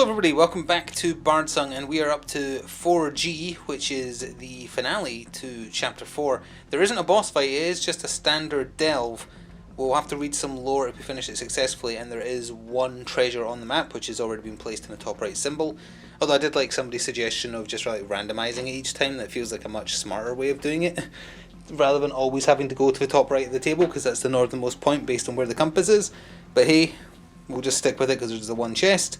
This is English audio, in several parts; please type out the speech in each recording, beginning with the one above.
everybody, welcome back to Bardsung, and we are up to 4G, which is the finale to Chapter 4. There isn't a boss fight, it is just a standard delve. We'll have to read some lore if we finish it successfully, and there is one treasure on the map which has already been placed in the top right symbol. Although I did like somebody's suggestion of just randomizing it each time. That feels like a much smarter way of doing it, rather than always having to go to the top right of the table, because that's the northernmost point based on where the compass is. But hey, we'll just stick with it because there's the one chest.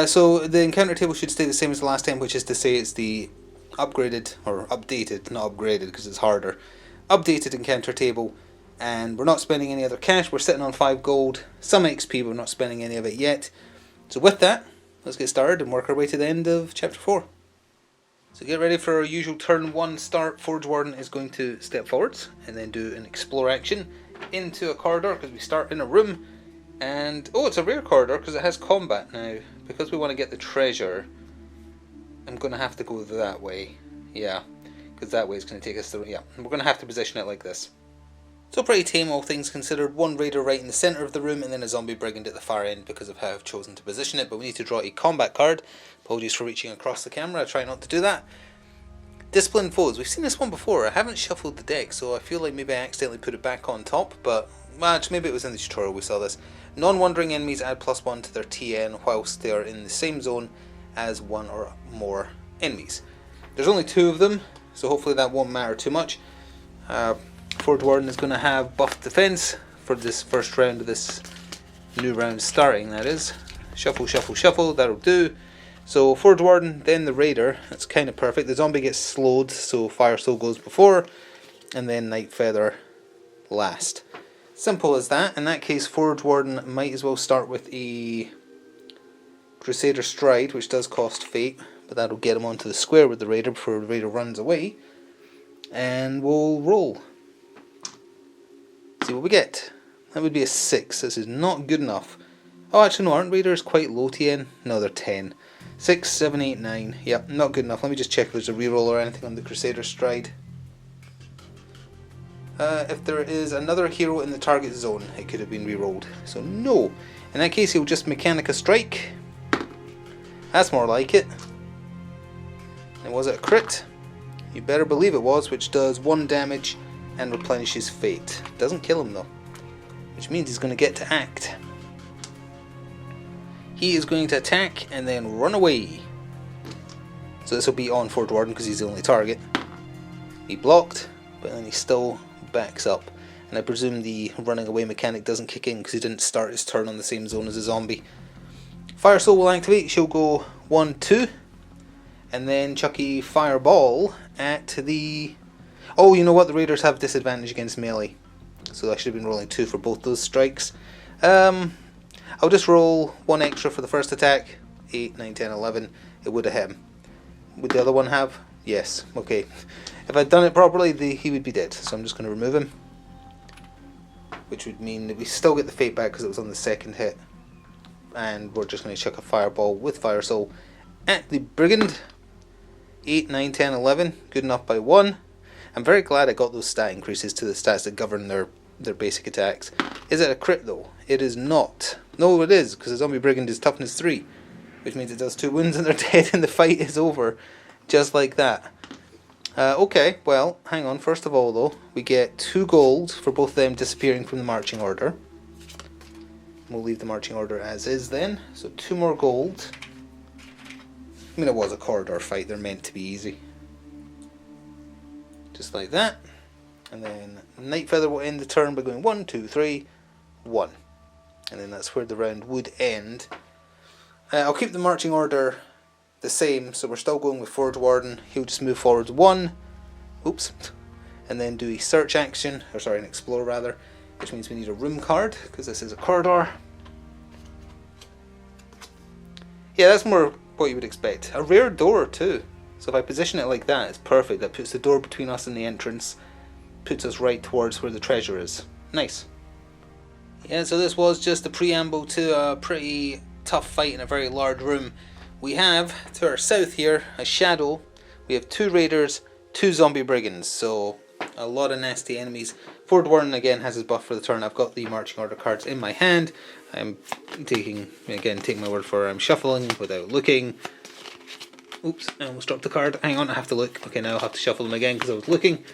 So the encounter table should stay the same as the last time, which is to say it's the upgraded, or updated, not upgraded because it's harder, updated encounter table, and we're not spending any other cash. We're sitting on 5 gold, some XP, but we're not spending any of it yet. So with that, let's get started and work our way to the end of Chapter 4. So get ready for our usual turn 1 start. Forge Warden is going to step forwards and then do an explore action into a corridor, because we start in a room. And, oh, it's a rare corridor because it has combat now. Because we want to get the treasure, I'm going to have to go that way. Yeah, because that way is going to take us through. Yeah, we're going to have to position it like this. So pretty tame, all things considered. One raider right in the centre of the room, and then a zombie brigand at the far end because of how I've chosen to position it. But we need to draw a combat card. Apologies for reaching across the camera, I try not to do that. Disciplined foes. We've seen this one before. I haven't shuffled the deck, so I feel like maybe I accidentally put it back on top, but well, maybe it was in the tutorial we saw this. Non-wandering enemies add +1 to their TN whilst they are in the same zone as one or more enemies. There's only 2 of them, so hopefully that won't matter too much. Forge Warden is going to have buffed defense for this first round of this new round starting, that is. Shuffle, shuffle, shuffle, that'll do. So Forge Warden, then the Raider, that's kind of perfect. The zombie gets slowed, so Fire Soul goes before, and then Night Feather last. Simple as that. In that case, Forge Warden might as well start with a Crusader Stride, which does cost Fate, but that'll get him onto the square with the Raider before the Raider runs away. And we'll roll. See what we get. That would be a 6. This is not good enough. Oh, actually no, aren't Raiders quite low TN? No, they're 10. 6, 7, 8, 9. Yep, not good enough. Let me just check if there's a reroll or anything on the Crusader Stride. If there is another hero in the target zone, it could have been rerolled. So no. In that case, he'll just Mechanica Strike. That's more like it. And was it a crit? You better believe it was, which does 1 damage and replenishes Fate. Doesn't kill him though, which means he's going to get to act. He is going to attack and then run away. So this will be on Forge Warden because he's the only target. He blocked, but then he still backs up, and I presume the running away mechanic doesn't kick in because he didn't start his turn on the same zone as a zombie. Fire Soul will activate. She'll go 1, 2, and then chuck a Fireball at the... Oh, you know what? The Raiders have disadvantage against melee, so I should have been rolling 2 for both those strikes. I'll just roll 1 extra for the first attack. 8, 9, 10, 11. It would have hit him. Would the other one have? Yes. Okay. If I'd done it properly, he would be dead. So I'm just going to remove him. Which would mean that we still get the Fate back because it was on the second hit. And we're just going to chuck a Fireball with Fire Soul at the Brigand. 8, 9, 10, 11. Good enough by 1. I'm very glad I got those stat increases to the stats that govern their basic attacks. Is it a crit though? It is not. No, it is, because the Zombie Brigand is toughness 3. Which means it does 2 wounds and they're dead and the fight is over. Just like that. Okay, well, hang on. First of all, though, we get 2 gold for both of them disappearing from the marching order. We'll leave the marching order as is then. So 2 more gold. I mean, it was a corridor fight. They're meant to be easy. Just like that. And then Night Feather will end the turn by going 1, 2, 3, 1. And then that's where the round would end. I'll keep the marching order the same, so we're still going with Forge Warden. He'll just move forward 1, oops, and then do a search action, or sorry, an explore rather, which means we need a room card because this is a corridor. Yeah, that's more what you would expect. A rare door too, so if I position it like that, it's perfect. That puts the door between us and the entrance, puts us right towards where the treasure is. Nice. Yeah, so this was just a preamble to a pretty tough fight in a very large room. We have, to our south here, a shadow. We have 2 raiders, 2 zombie brigands. So A lot of nasty enemies. Ford Warden again has his buff for the turn. I've got the marching order cards in my hand. I'm taking my word for it, I'm shuffling without looking. Oops, I almost dropped the card. Hang on, I have to look. Okay, now I'll have to shuffle them again because I was looking.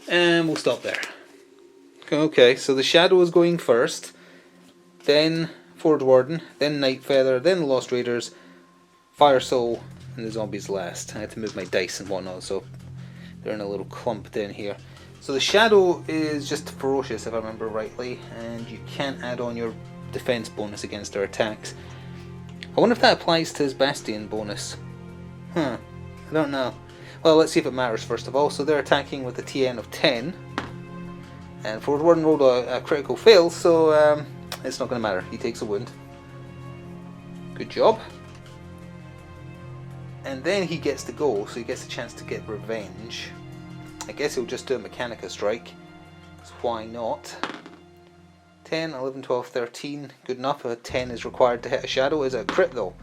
And we'll stop there. Okay, so the Shadow is going first. Then Ford Warden. Then Night Feather. Then the Lost Raiders. Fire Soul. And the Zombies last. I had to move my dice and whatnot, so they're in a little clump down here. So the Shadow is just ferocious, if I remember rightly, and you can't add on your defense bonus against their attacks. I wonder if that applies to his Bastion bonus. I don't know. Well, let's see if it matters first of all. So they're attacking with a TN of 10, and Ford Warden rolled a critical fail, so it's not going to matter. He takes a wound. Good job. And then he gets to go, so he gets a chance to get revenge. I guess he'll just do a Mechanica strike, so why not? 10, 11, 12, 13, good enough. A 10 is required to hit a Shadow. Is it a crit though?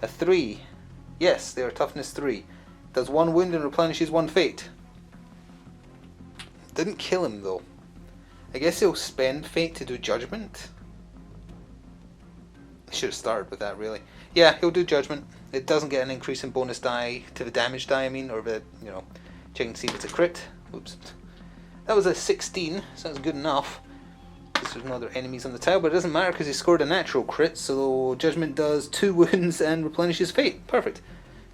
A 3, yes, they are toughness 3. Does 1 wound and replenishes 1 fate. Didn't kill him though. I guess he'll spend fate to do judgment. I should have started with that really. Yeah, he'll do judgment. It doesn't get an increase in bonus die to the damage die, I mean, or the, checking to see if it's a crit. Oops. That was a 16, so that's good enough. There's no other enemies on the tile, but it doesn't matter because he scored a natural crit, so judgment does 2 wounds and replenishes fate. Perfect.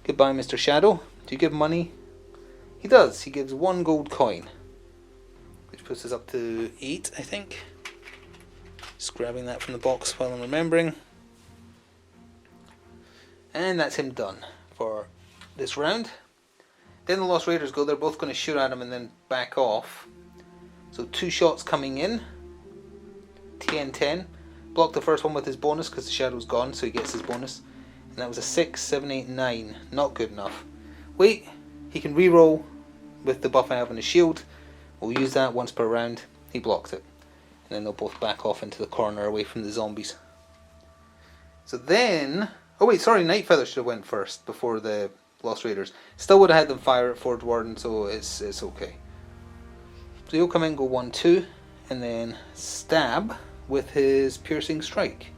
Goodbye, Mr. Shadow. Do you give money? He does. He gives 1 gold coin, which puts us up to 8, I think. Just grabbing that from the box while I'm remembering. And that's him done for this round. Then the Lost Raiders go. They're both going to shoot at him and then back off. So 2 shots coming in. TN10. Block the first one with his bonus because the Shadow's gone, so he gets his bonus. And that was a 6, 7, 8, 9. Not good enough. Wait, he can reroll with the buff I have on his shield. We'll use that once per round. He blocked it. And then they'll both back off into the corner away from the zombies. So then... Oh wait, sorry, Night Feather should have went first before the Lost Raiders. Still would have had them fire at Ford Warden, so it's okay. So he'll come in, go 1, 2, and then stab with his Piercing Strike.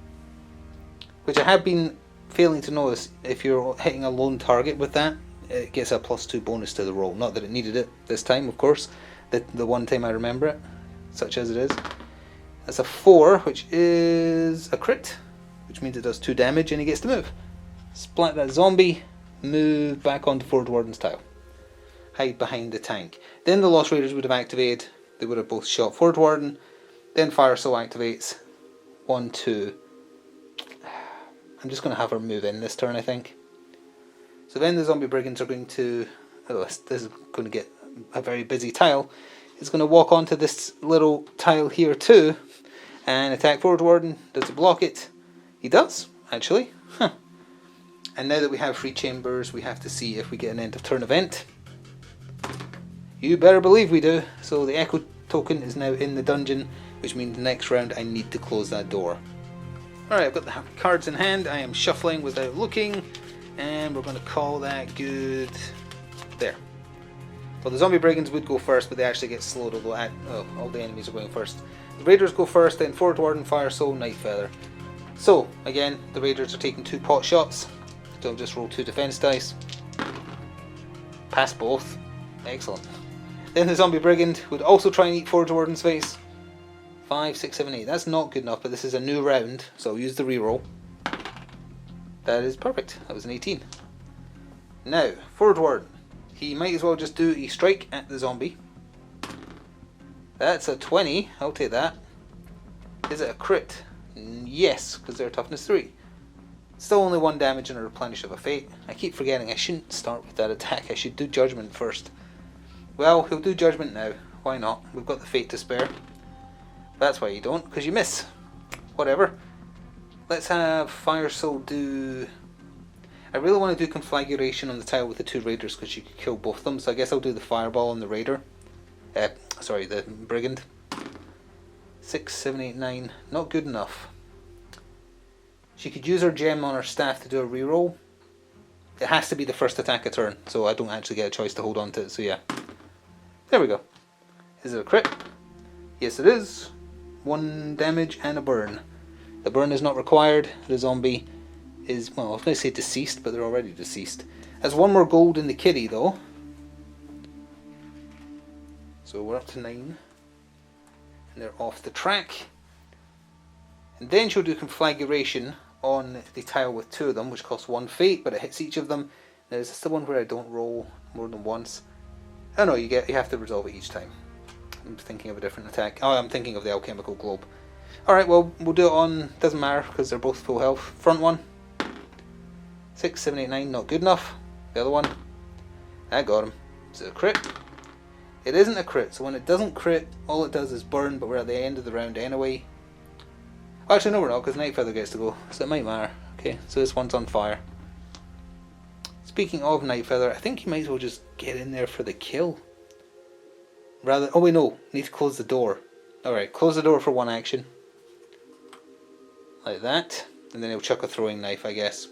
Which I have been failing to notice, if you're hitting a lone target with that, it gets a +2 bonus to the roll. Not that it needed it this time, of course. The one time I remember it, such as it is. That's a 4, which is a crit, which means it does 2 damage and he gets to move. Splat that zombie, move back onto Ford Warden's tile. Hide behind the tank. Then the Lost Raiders would have activated. They would have both shot Ford Warden. Then Fire Soul activates. 1, 2. I'm just going to have her move in this turn, I think. So then the Zombie Brigands are going to... Oh, this is going to get a very busy tile. It's going to walk onto this little tile here too. And attack Ford Warden. Does it block it? He does, actually. Huh. And now that we have free chambers, we have to see if we get an end of turn event. You better believe we do. So the Echo token is now in the dungeon, which means next round I need to close that door. Alright, I've got the cards in hand. I am shuffling without looking, and we're going to call that good. There. Well, the Zombie Brigands would go first, but they actually get slowed, although all the enemies are going first. The Raiders go first, then Fort Warden, Fire Soul, Night Feather. So, again, the Raiders are taking 2 pot shots. So I'll just roll 2 defense dice. Pass both. Excellent. Then the Zombie Brigand would also try and eat Fort Warden's face. 5, 6, 7, 8. That's not good enough, but this is a new round, so I'll use the reroll. That is perfect. That was an 18. Now, Fort Warden. He might as well just do a strike at the zombie. That's a 20. I'll take that. Is it a crit? Yes, because they're toughness 3. Still only 1 damage and a replenish of a fate. I keep forgetting I shouldn't start with that attack. I should do judgment first. Well, he'll do judgment now. Why not? We've got the fate to spare. That's why you don't, because you miss. Whatever. Let's have Fire Soul do... I really want to do Conflagration on the tile with the 2 Raiders because you could kill both of them. So I guess I'll do the Fireball on the Raider. Sorry, the Brigand. 6, 7, 8, 9. Not good enough. She could use her gem on her staff to do a reroll. It has to be the first attack of turn, so I don't actually get a choice to hold on to it, so yeah. There we go. Is it a crit? Yes, it is. 1 damage and a burn. The burn is not required. The zombie is, well, I was going to say deceased, but they're already deceased. Has 1 more gold in the kitty, though. So we're up to 9. And they're off the track. And then she'll do conflagration on the tile with 2 of them, which costs 1 fate, but it hits each of them. Now, is this the one where I don't roll more than once? Oh no, you have to resolve it each time. I'm thinking of a different attack. Oh, I'm thinking of the alchemical globe. Alright, well, we'll do it on, doesn't matter, because they're both full health. Front one. 6, 7, 8, 9, not good enough. The other one. I got him. Is it a crit? It isn't a crit, so when it doesn't crit, all it does is burn, but we're at the end of the round anyway. Oh, actually, no, we're not, because Night Feather gets to go, so it might matter. Okay, so this one's on fire. Speaking of Night Feather, I think you might as well just get in there for the kill. Rather, oh wait, no, need to close the door. Alright, close the door for 1 action. Like that, and then he'll chuck a throwing knife, I guess.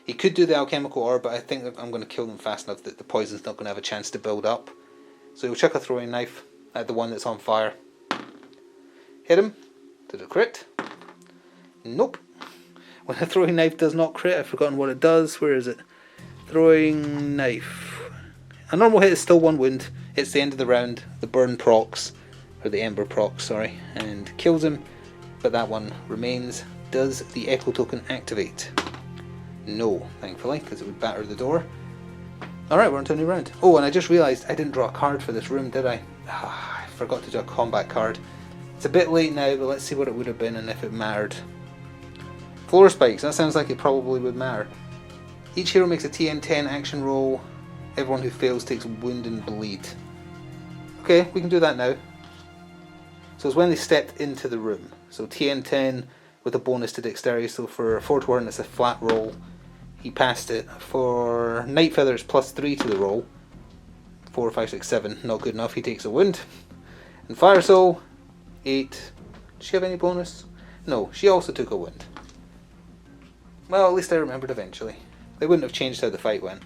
He could do the alchemical orb, but I think I'm going to kill them fast enough that the poison's not going to have a chance to build up. So he'll chuck a throwing knife at the one that's on fire. Hit him. Did it crit? Nope. When a throwing knife does not crit, I've forgotten what it does. Where is it? Throwing knife. A normal hit is still 1 wound. It's the end of the round. The burn procs, or the ember procs, sorry, and kills him. But that one remains. Does the echo token activate? No, thankfully, because it would batter the door. Alright, we're on to a new round. Oh, and I just realised I didn't draw a card for this room, did I? I forgot to do a combat card. It's a bit late now, but let's see what it would have been and if it mattered. Floor spikes, that sounds like it probably would matter. Each hero makes a TN10 action roll. Everyone who fails takes wound and bleed. Okay, we can do that now. So it's when they stepped into the room. So TN10 with a bonus to dexterity. So for Fort Warren it's a flat roll. He passed it. For Night Feather it's +3 to the roll. 4, 5, 6, 7. Not good enough. He takes a wound. And Fire Soul, 8. Did she have any bonus? No, she also took a wound. Well, at least I remembered eventually. They wouldn't have changed how the fight went.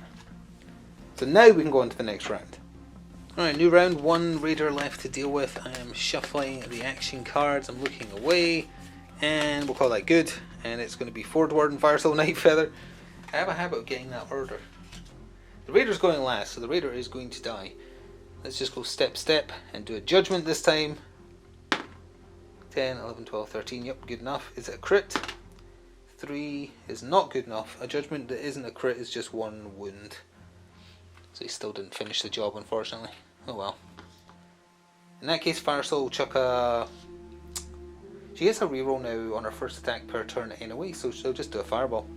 So now we can go on to the next round. Alright, new round, 1 raider left to deal with. I am shuffling the action cards, I'm looking away, and we'll call that good. And it's going to be Ford Warden, Fire Soul, Night Feather. I have a habit of getting that order. The raider's going last, so the raider is going to die. Let's just go step, step, and do a judgment this time. 10, 11, 12, 13, yep, good enough. Is it a crit? 3 is not good enough. A judgment that isn't a crit is just 1 wound. So he still didn't finish the job, unfortunately. Oh well. In that case, Fire Soul will chuck a... She gets a reroll now on her first attack per turn anyway, so she'll just do a fireball.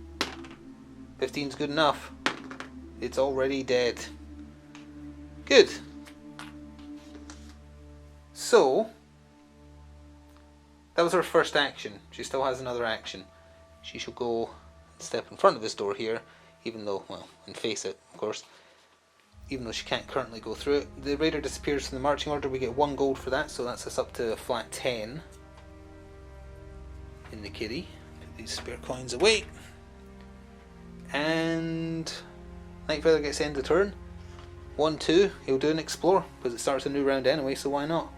15's good enough. It's already dead. Good. So, that was her first action. She still has another action. She shall go and step in front of this door here, even though, well, and face it, of course. Even though she can't currently go through it. The raider disappears from the marching order. We get 1 gold for that, so that's us up to a flat 10 in the kitty. Put these spare coins away. And Night Feather gets end of turn. 1, 2, he'll do an explore, because it starts a new round anyway, so why not?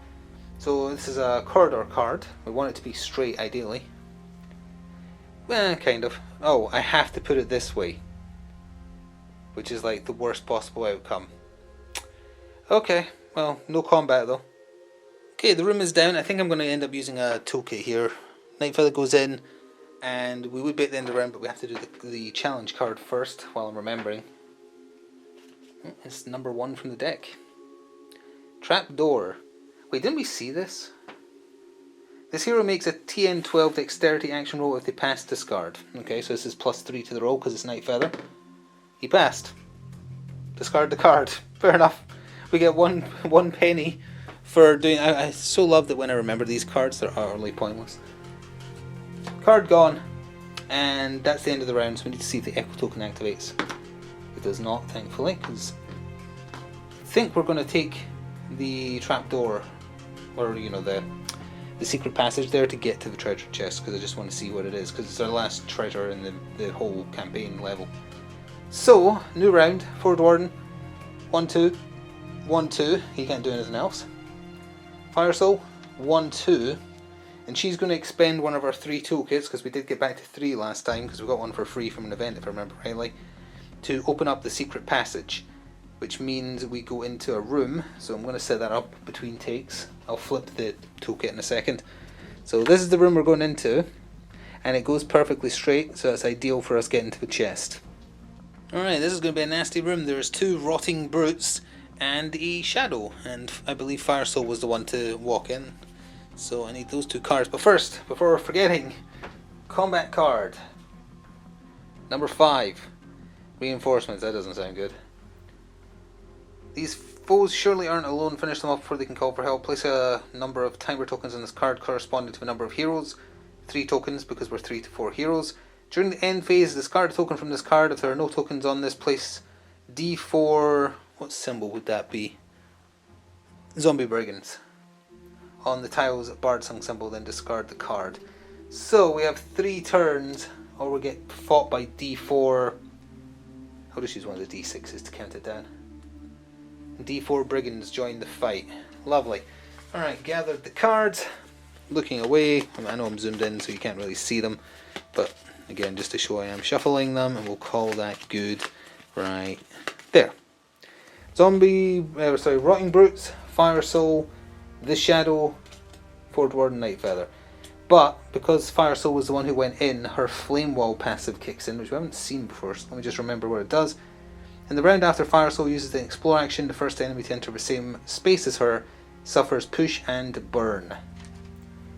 So this is a corridor card. We want it to be straight, ideally. Well, kind of. Oh, I have to put it this way, which is like the worst possible outcome. Okay, well, no combat though. Okay, the room is down. I think I'm going to end up using a toolkit here. Night Feather goes in, and we would be at the end of the round, but we have to do the challenge card first while I'm remembering. It's number 1 from the deck. Trapdoor. Wait, didn't we see this? This hero makes a TN12 dexterity action roll if they pass discard. Okay, so this is +3 to the roll because it's Night Feather. He passed. Discard the card. Fair enough. We get one penny for doing... I so love that when I remember these cards, they're utterly pointless. Card gone. And that's the end of the round, so we need to see if the Echo Token activates. It does not, thankfully, because I think we're going to take the trapdoor, or, you know, the secret passage there to get to the treasure chest, because I just want to see what it is, because it's our last treasure in the whole campaign level. So, new round, Ford Warden, 1, 2, 1, 2, he can't do anything else. Fire Soul, 1-2. And she's going to expend one of our 3 toolkits, because we did get back to 3 last time, because we got one for free from an event, if I remember rightly, to open up the secret passage, which means we go into a room. So I'm going to set that up between takes. I'll flip the toolkit in a second. So this is the room we're going into, and it goes perfectly straight, so it's ideal for us getting to the chest. Alright, this is going to be a nasty room. There's 2 rotting brutes and a shadow, and I believe Fire Soul was the one to walk in. So I need those 2 cards. But first, before forgetting, combat card. Number 5. Reinforcements. That doesn't sound good. These foes surely aren't alone. Finish them off before they can call for help. Place a number of timer tokens on this card corresponding to a number of heroes. 3 tokens because we're 3 to 4 heroes. During the end phase, discard a token from this card. If there are no tokens on this, place D4... What symbol would that be? Zombie Brigands. On the tiles Bardsung symbol, then discard the card. So we have 3 turns, or we get fought by D4. I'll just use one of the D6s to count it down. D4 Brigands join the fight. Lovely. Alright, gathered the cards. Looking away. I know I'm zoomed in so you can't really see them, but again, just to show I am shuffling them, and we'll call that good right there. Rotting Brutes, Fire Soul, the Shadow, Forward Warden, Night Feather. But because Fire Soul was the one who went in, her Flame Wall passive kicks in, which we haven't seen before, so let me just remember what it does. In the round after Fire Soul uses the Explore action, the first enemy to enter the same space as her suffers push and burn.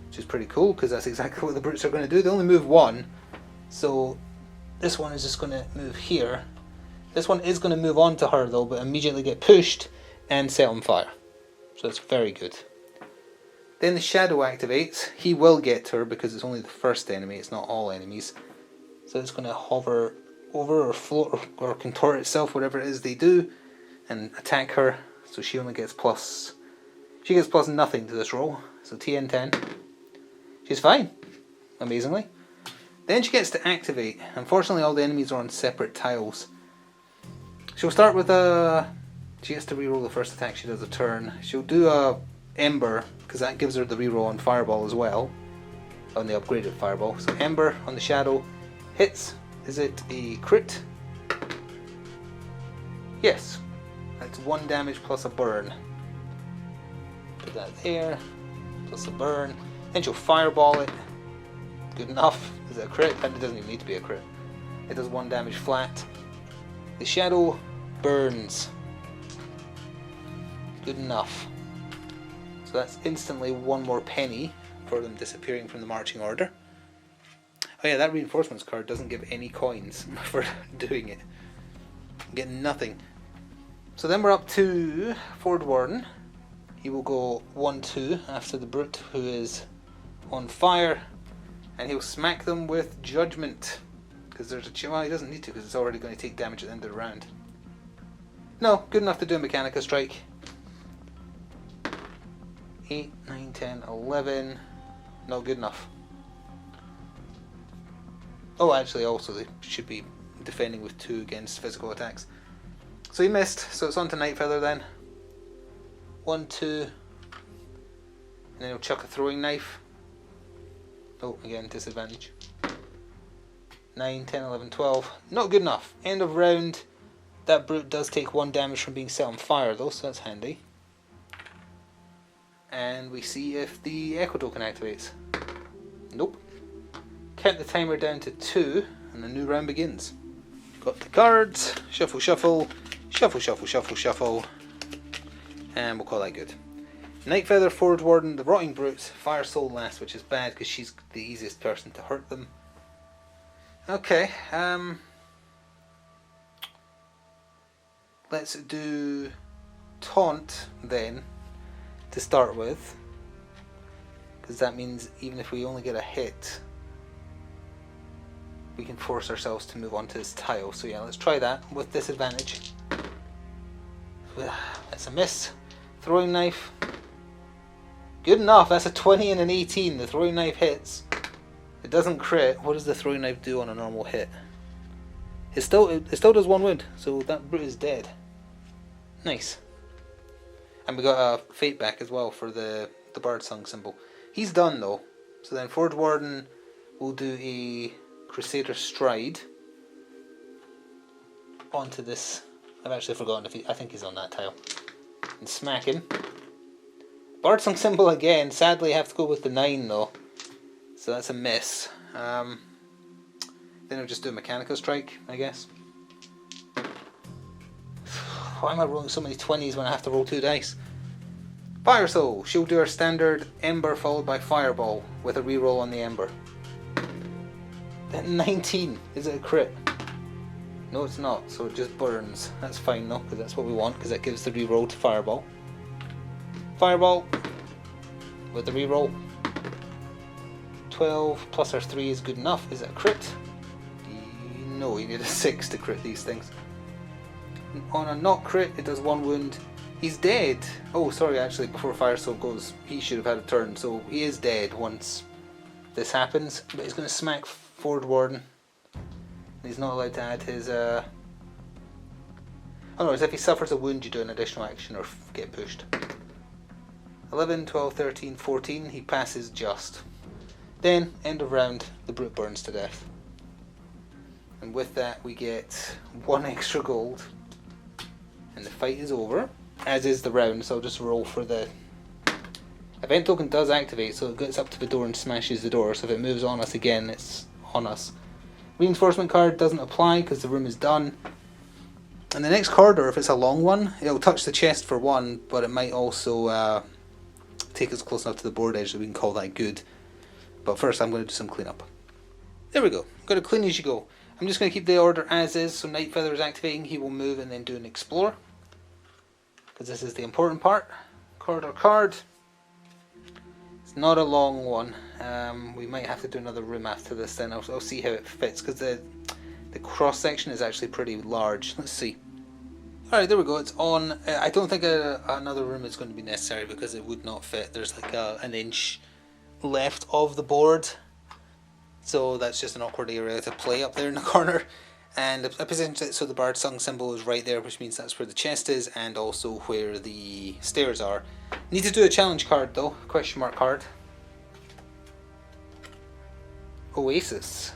Which is pretty cool, because that's exactly what the brutes are going to do. They only move 1, so this one is just going to move here. This one is going to move on to her though, but immediately get pushed and set on fire. So that's very good. Then the Shadow activates. He will get to her because it's only the first enemy, it's not all enemies. So it's going to hover over or float or contort itself, whatever it is they do, and attack her. So she only gets plus... She gets plus nothing to this roll. So TN10. She's fine, amazingly. Then she gets to activate. Unfortunately, all the enemies are on separate tiles. She'll start with a... She gets to reroll the first attack she does a turn. She'll do a Ember, because that gives her the reroll on Fireball as well. On the upgraded Fireball. So Ember on the Shadow hits. Is it a crit? Yes. That's 1 damage plus a burn. Put that there. Plus a burn. Then she'll Fireball it. Good enough. Is it a crit? And it doesn't even need to be a crit. It does 1 damage flat. The Shadow burns. Good enough. So that's instantly 1 more penny for them disappearing from the marching order. Oh yeah, that reinforcements card doesn't give any coins for doing it. I'm getting nothing. So then we're up to Forward Warden. He will go 1-2 after the brute who is on fire, and he'll smack them with Judgment. Because there's a... Well, he doesn't need to because it's already going to take damage at the end of the round. No, good enough to do a Mechanica Strike. 8, 9, 10, 11. Not good enough. Oh, actually, also they should be defending with 2 against physical attacks. So he missed, so it's on to Night Feather then. 1, 2. And then he'll chuck a throwing knife. Oh, again, disadvantage. 9, 10, 11, 12. Not good enough. End of round. That brute does take 1 damage from being set on fire though, so that's handy. And we see if the Echo Token activates. Nope. Count the timer down to 2 and the new round begins. Got the cards. Shuffle, shuffle. Shuffle, shuffle, shuffle, shuffle. And we'll call that good. Night Feather, Forward Warden, the Rotting Brutes, Fire Soul last, which is bad because she's the easiest person to hurt them. Okay, let's do Taunt then to start with, because that means even if we only get a hit, we can force ourselves to move on to this tile. So yeah, let's try that with disadvantage. That's a miss. Throwing Knife. Good enough, that's a 20 and an 18. The Throwing Knife hits. It doesn't crit. What does the Throwing Knife do on a normal hit? It still does 1 wound, so that brute is dead. Nice. And we got a Fate back as well for the the Bardsung symbol. He's done though. So then Forge Warden will do a Crusader Stride onto this. I've actually forgotten if I think he's on that tile. And smack him. Bardsung symbol again. Sadly, I have to go with the 9 though. So that's a miss. Then I'll just do a Mechanical Strike, I guess. Why am I rolling so many 20s when I have to roll 2 dice? Fire Soul. She'll do her standard Ember followed by Fireball with a reroll on the Ember. Then 19. Is it a crit? No, it's not. So it just burns. That's fine though, because that's what we want, because that gives the reroll to Fireball. Fireball with the reroll. 12 plus our 3 is good enough. Is it a crit? No, you need a 6 to crit these things. On a not crit, it does 1 wound. He's dead. Oh, sorry, actually, before Fire Soul goes, he should have had a turn, so he is dead once this happens. But he's going to smack Forge Warden. He's not allowed to add his... Oh no, it's if he suffers a wound, you do an additional action or get pushed. 11, 12, 13, 14, he passes just. Then, end of round, the brute burns to death. And with that, we get 1 extra gold. And the fight is over, as is the round, so I'll just roll for the... Event token does activate, so it gets up to the door and smashes the door, so if it moves on us again, it's on us. Reinforcement card doesn't apply because the room is done. And the next corridor, if it's a long one, it'll touch the chest for 1, but it might also take us close enough to the board edge that we can call that good. But first I'm going to do some cleanup. There we go. Got to clean as you go. I'm just going to keep the order as is, so Night Feather is activating, he will move and then do an Explore. Because this is the important part. Corridor card. It's not a long one. We might have to do another room after this then. I'll see how it fits, because the cross section is actually pretty large. Let's see. Alright, there we go, it's on. I don't think another room is going to be necessary because it would not fit. There's like an inch left of the board. So that's just an awkward area to play up there in the corner. And I positioned it so the Bardsung symbol is right there, which means that's where the chest is and also where the stairs are. Need to do a challenge card though, question mark card. Oasis.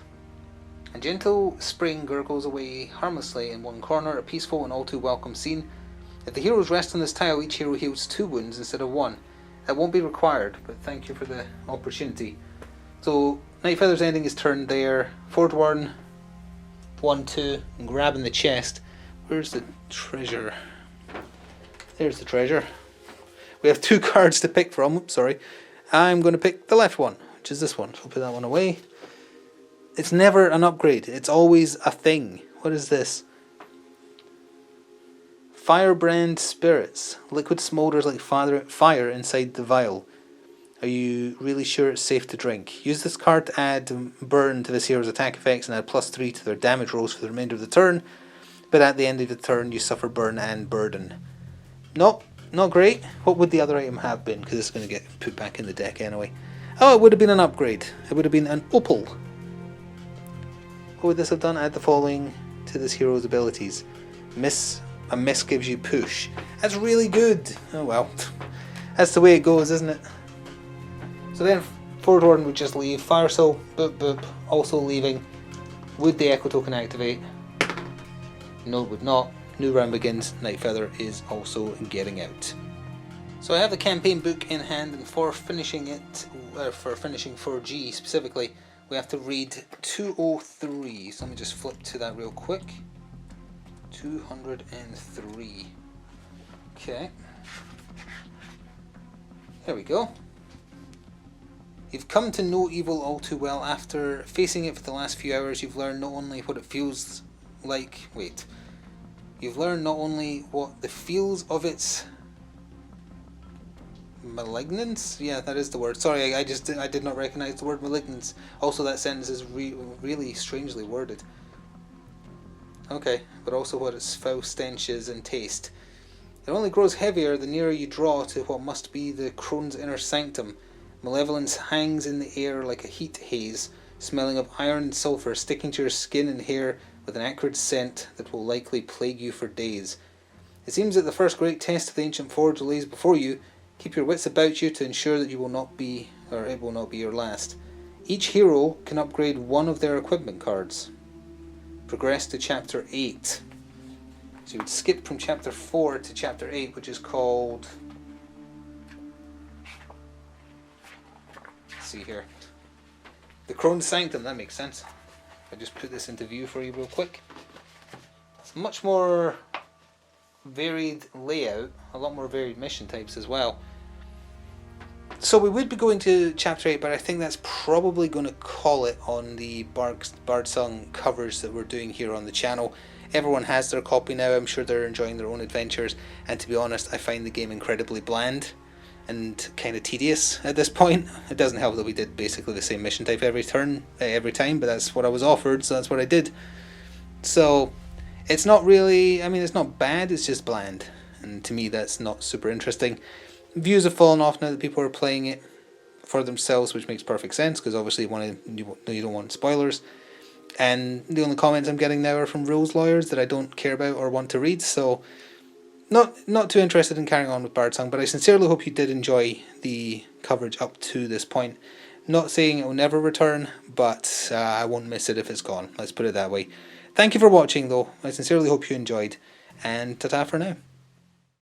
A gentle spring gurgles away harmlessly in one corner, a peaceful and all too welcome scene. If the heroes rest on this tile, each hero heals 2 wounds instead of 1. That won't be required, but thank you for the opportunity. So, Night Feather's ending his turn there. Forge Warden, 1, 2, and grabbing the chest. Where's the treasure? There's the treasure. We have 2 cards to pick from. Oops, sorry. I'm going to pick the left one, which is this one. So we'll put that one away. It's never an upgrade. It's always a thing. What is this? Firebrand Spirits. Liquid smolders like fire inside the vial. Are you really sure it's safe to drink? Use this card to add burn to this hero's attack effects and add +3 to their damage rolls for the remainder of the turn. But at the end of the turn you suffer burn and burden. Nope, not great. What would the other item have been? Because it's going to get put back in the deck anyway. Oh, it would have been an upgrade. It would have been an opal. What would this have done? Add the following to this hero's abilities. A miss gives you push. That's really good. Oh well. That's the way it goes, isn't it? So then Forge Warden would just leave. Fire Soul, boop boop, also leaving. Would the Echo Token activate? No, it would not. New round begins. Night Feather is also getting out. So I have the campaign book in hand, and for finishing it, for finishing 4G specifically, we have to read 203. So let me just flip to that real quick. 203. Okay. There we go. You've come to know evil all too well. After facing it for the last few hours, you've learned not only what it feels like... You've learned not only what the feels of its... malignance? Yeah, that is the word. Sorry, I did not recognize the word malignance. Also, that sentence is really strangely worded. Okay, but also what its foul stench is and taste. It only grows heavier the nearer you draw to what must be the crone's inner sanctum. Malevolence hangs in the air like a heat haze, smelling of iron and sulphur, sticking to your skin and hair with an acrid scent that will likely plague you for days. It seems that the first great test of the ancient forge lays before you. Keep your wits about you to ensure that you will not be, or it will not be your last. Each hero can upgrade one of their equipment cards. Progress to Chapter 8. So you would skip from Chapter 4 to Chapter 8, which is called... Let's see here. The Crone Sanctum, that makes sense. I just put this into view for you real quick. It's much more varied layout, a lot more varied mission types as well. So we would be going to Chapter 8, but I think that's probably going to call it on the Bardsung covers that we're doing here on the channel. Everyone has their copy now, I'm sure they're enjoying their own adventures, and to be honest, I find the game incredibly bland and kind of tedious at this point. It doesn't help that we did basically the same mission type every time, but that's what I was offered, so that's what I did. So it's not really, I mean, it's not bad, it's just bland, and to me that's not super interesting. Views have fallen off now that people are playing it for themselves, which makes perfect sense, because obviously you don't want spoilers. And the only comments I'm getting now are from rules lawyers that I don't care about or want to read, so not too interested in carrying on with Bardsung, but I sincerely hope you did enjoy the coverage up to this point. Not saying it will never return, but I won't miss it if it's gone, let's put it that way. Thank you for watching though, I sincerely hope you enjoyed, and ta-ta for now.